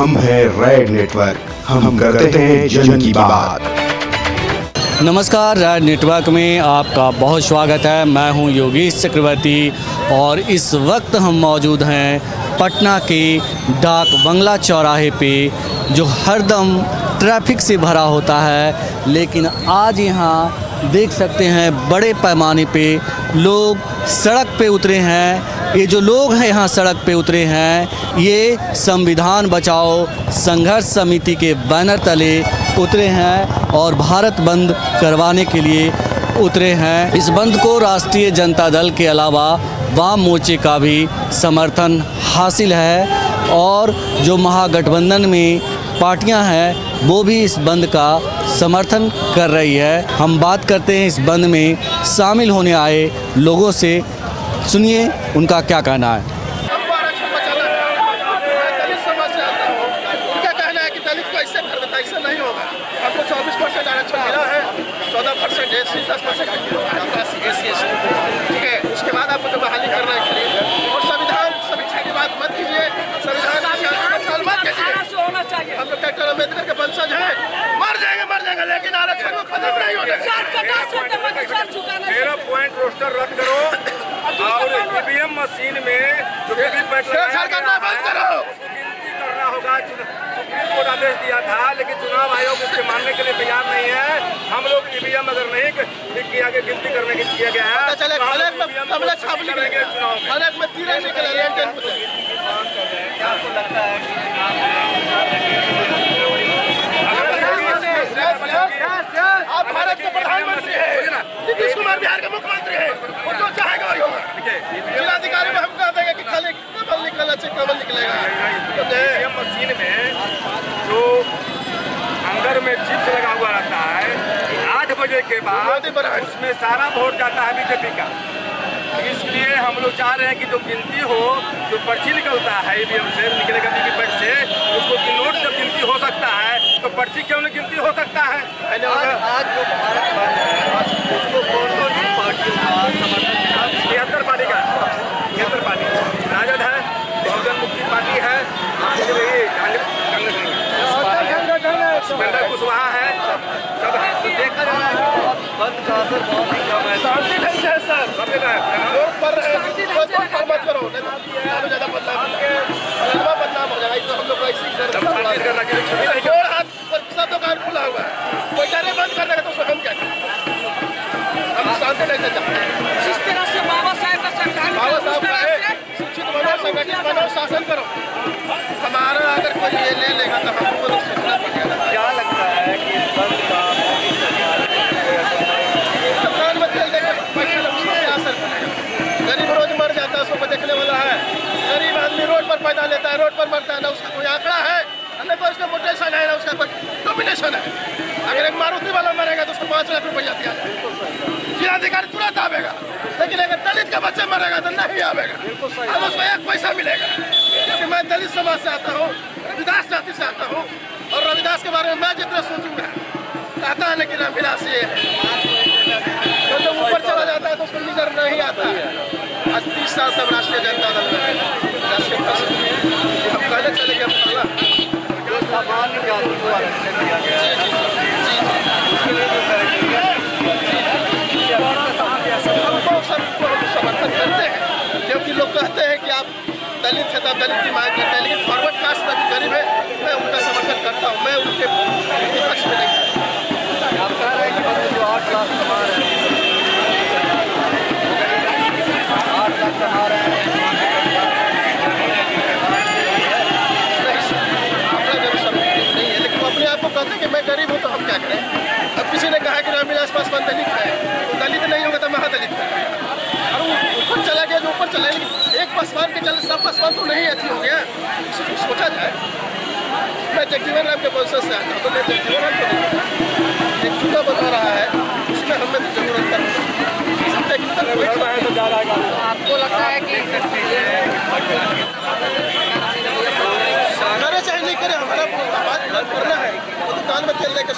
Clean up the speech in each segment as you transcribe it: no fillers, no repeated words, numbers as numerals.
हम हैं red network, हम करते हैं जन की बात। नमस्कार, रेड नेटवर्क में आपका बहुत स्वागत है। मैं हूं योगेश चक्रवर्ती और इस वक्त हम मौजूद हैं पटना के डाक बंगला चौराहे पे, जो हरदम ट्रैफिक से भरा होता है। लेकिन आज यहाँ देख सकते हैं बड़े पैमाने पे लोग सड़क पे उतरे हैं। ये जो लोग हैं यहाँ सड़क पे उतरे हैं, ये संविधान बचाओ संघर्ष समिति के बैनर तले उतरे हैं और भारत बंद करवाने के लिए उतरे हैं। इस बंद को राष्ट्रीय जनता दल के अलावा वाम मोर्चे का भी समर्थन हासिल है और जो महागठबंधन में पार्टियां हैं वो भी इस बंद का समर्थन कर रही है। हम बात करते हैं इस बंद में शामिल होने आए लोगों से, सुनिए उनका क्या कहना है। उनका कहना है कि दलित को इससे ऐसा नहीं होगा। हमको 24% आरक्षण मिला है, 14% एससी, 10% ठीक है। उसके बाद आपको जो बहाली करना है और संविधान समीक्षा की बात मत कीजिए, संविधान होना चाहिए। हम लोग डॉक्टर अम्बेडकर के वंशज हैं, मर जाएंगे लेकिन आरक्षण को खत्म नहीं होने देंगे। मेरा पॉइंट रोस्टर रद्द करो और ईवीएम मशीन में जो वीवीपैट करना बंद करो। गिनती करना होगा। सुप्रीम कोर्ट आदेश दिया था, लेकिन चुनाव आयोग इसके मानने के लिए तैयार नहीं है। हम लोग ईवीएम अगर नहीं किया गया, गिनती करने के किया गया है, चले चुनाव में तीर निकले। आपको लगता है आप भारत के प्रधानमंत्री हैं, नीतीश कुमार बिहार के मुख्यमंत्री हैं, वो जो चाहेगा वही होगा। जिलाधिकारी में हम कह देंगे कि कल कमल निकलना चाहिए, कमल निकलेगा। ईवीएम मशीन में जो अंदर में चिप्स लगा हुआ रहता है, 8 बजे के बाद उसमें सारा वोट जाता है बीजेपी का। इसलिए हम लोग चाह रहे हैं कि जो गिनती हो, जो पर्ची निकलता है ईवीएम से निकलेगा वीवीपैट से, उसको कि नोट जब गिनती हो सकता है तो पर्ची क्यों नहीं गिनती हो सकता है। आज जो भारत बंद है उसको कौन-कौन सी पार्टियों का समर्थन मिला? 73 पार्टी का, 73 पार्टी राजद है, बहुजन मुक्ति पार्टी है, सुरेंद्र कुशवाहा है, सब है। तो देखा जा रहा है बंद का असर बहुत ही कम है। शांति ढंग से है सर, सब लोग पर मत करो, ज़्यादा बदनाम हो जाएगा। हम लोग ऐसे सब दुकान खुला हुआ है, कोई डरे बंद कर देगा तो उसको हम क्या करें? हम शांति ढंग से चाहते हैं। जिस तरह से बाबा साहब का संविधान शिक्षित बनो, संगठित बनो, शासन करो। हमारा अगर कोई ये ले लेगा तो हमको तो सोचना पड़ेगा। क्या लगता है कि इस बंद का प्रधानमंत्री क्या असर करेगा? गरीब रोज मर जाता है, उसको देखने वाला है। गरीब आदमी रोड पर पैदा लेता है, रोड पर मरता है, ना उसका कोई आंकड़ा है, ना कोई उसका मोटेशन है, ना उसका कोई डोमिनेशन है। अगर एक मारुति वाला मरेगा तो उसको 5 लाख रुपया दिया जाए, जिलाधिकारी तुरंत आवेगा। लेकिन अगर दलित का बच्चा मरेगा तो नहीं आवेगा, अब उसको 1 पैसा मिलेगा। क्योंकि मैं दलित समाज से आता हूँ, रविदास जाति से आता हूँ, और रविदास के बारे में मैं जितना सोचूंगा कहता है, लेकिन अभिलाष ये है तो जब ऊपर चला जाता है तो उसको नजर नहीं आता है। आज 30 साल से राष्ट्रीय जनता दल में राष्ट्रीय हम पहले चले गए जो सामान्य जाति को आरक्षण दिया गया है, हमको सबको हम समर्थन करते हैं। क्योंकि लोग कहते हैं कि आप दलित है तो आप दलित की मांग करते हैं, लेकिन फॉरवर्ड कास्ट का भी गरीब है, मैं उनका समर्थन करता हूँ, मैं उनके पक्ष में नहीं। आप कह रहे हैं कि जो 8 लाख कमा रहे हैं, 8 लाख कमा रहे हैं, नहीं है, लेकिन वो अपने आप को कहते हैं कि मैं गरीब हूँ तो हम क्या करें। अब किसी ने कहा कि रामविलास पासवान दलित है, तो दलित नहीं होगा तो महादलित है, और वो ऊपर चला गया जो ऊपर चला। लेकिन एक पासवान के चलते सब पासवान तो नहीं अच्छी हो गया, सोचा जाए। मैं जगजीवन राम के वंशज से आता हूँ, तो मैं जगजीवन राम को नहीं, एक जूता बना रहा है, उसमें हमें तो जरूरत है। आपको लगता है कि करे चाहे नहीं करे, हमारा बात करना है, वो दुकान में तेल लेकर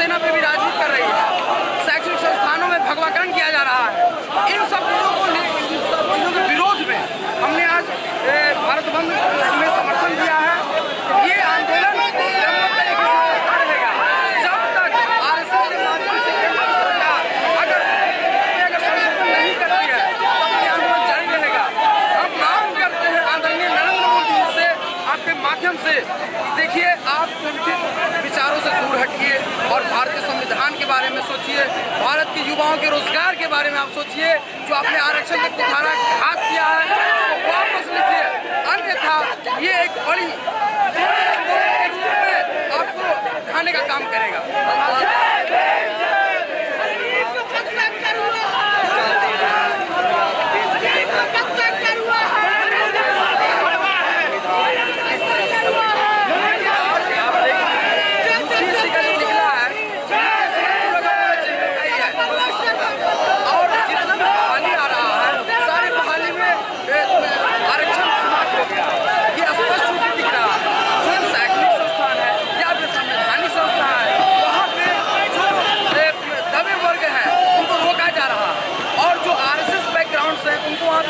सेना पे भी राजनीति कर रही है, शैक्षणिक संस्थानों में भगवाकरण किया जा रहा है। इन सब चीज़ों के विरोध में हमने आज भारत बंद में समर्थन दिया है। ये आंदोलन रहेगा जब तक आरएसएस के माध्यम से सरकार अगर संशोधन नहीं करती है तब ये आंदोलन जारी रहेगा। हम मांग करते हैं आदरणीय नरेंद्र मोदी जी से, आपके माध्यम से, देखिए आप उनके विचारों से दूर हटिए और भारतीय संविधान के बारे में सोचिए, भारत के युवाओं के रोजगार के बारे में आप सोचिए। जो आपने आरक्षण में कुठाराघात किया है उसको वापस लीजिए, अन्यथा ये एक बड़ी आपको खाने का काम करेगा।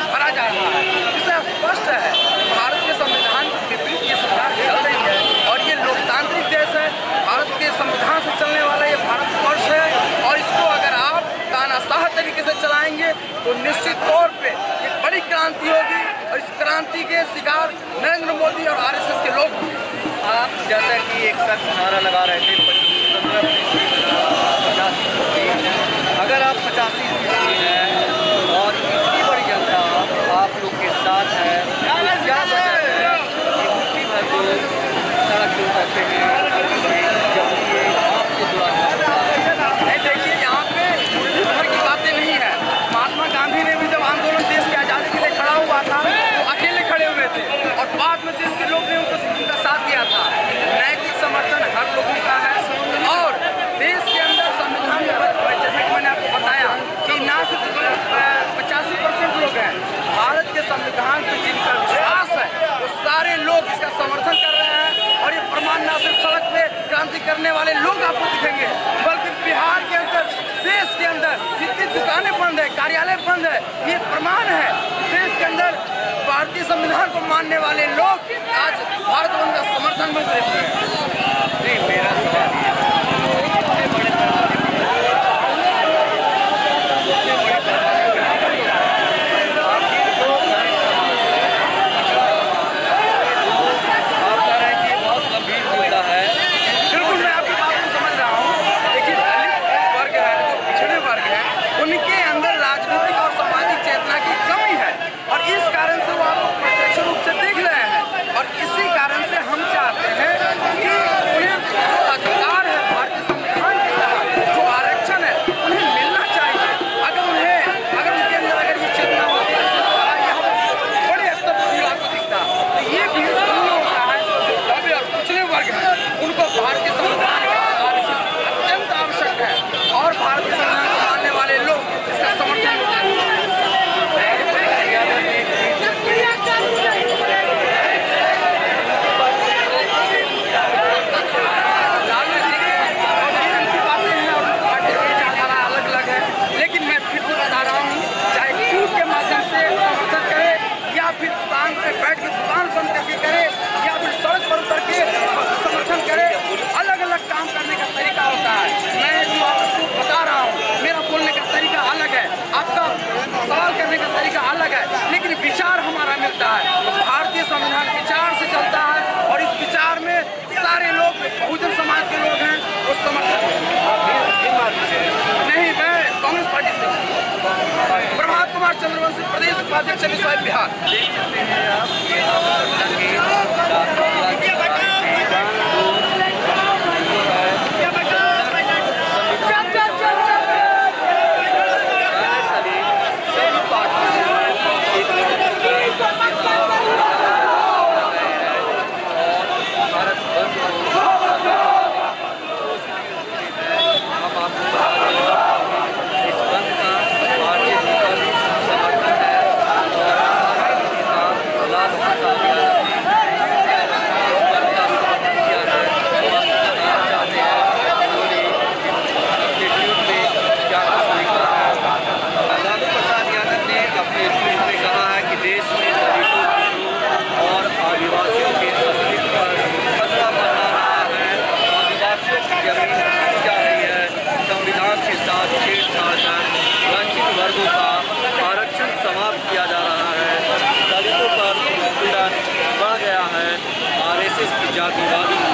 भरा जा रहा है। इससे स्पष्ट है भारत के संविधान के विपरीत ये सरकार चल रही है और ये लोकतांत्रिक देश है। भारत के संविधान से चलने वाला ये भारतवर्ष है और इसको अगर आप तानाशाह तरीके से चलाएंगे तो निश्चित तौर पे एक बड़ी क्रांति होगी और इस क्रांति के शिकार नरेंद्र मोदी और आरएसएस के लोग होंगे। आप जैसा कि एक साथ नारा लगा रहे थे 85, अगर आप 85 हैं और इतनी बड़ी जनता आप लोग के साथ है, क्या वजह है कि मुट्ठी भर लोग सड़क पे उतरते हैं जब ये आपसे जुड़ा नहीं? देखिए यहाँ पे मुट्ठी भर की बातें नहीं है। महात्मा गांधी ने भी जब आंदोलन देश की आज़ादी के लिए खड़ा हुआ था तो अकेले खड़े हुए थे और बाद में देश के लोग ने उनका साथ दिया था। नैतिक समर्थन हर लोगों का है और देश के अंदर संविधान में जैसा कि मैंने आपको बताया कि ना सिर्फ 85% लोग हैं, भारत के संविधान पर जिनका विश्वास है वो सारे लोग इसका समर्थन कर रहे हैं। और ये प्रमाण ना सिर्फ सड़क पे क्रांति करने वाले लोग आपको दिखेंगे बल्कि बिहार के अंदर, देश के अंदर जितनी दुकानें बंद है, कार्यालय बंद है, ये प्रमाण है देश के अंदर भारतीय संविधान को मानने वाले लोग आज भारत बंद का समर्थन में उतरे हुए हैं। मेरा सवाल विचार हमारा मिलता है, भारतीय संविधान विचार से चलता है और इस विचार में सारे लोग बहुजन समाज के लोग हैं वो समर्थन नहीं। मैं कांग्रेस पार्टी से प्रभात कुमार चंद्रवंशी, प्रदेश उपाध्यक्ष बिहार। से इसकी जातिवादी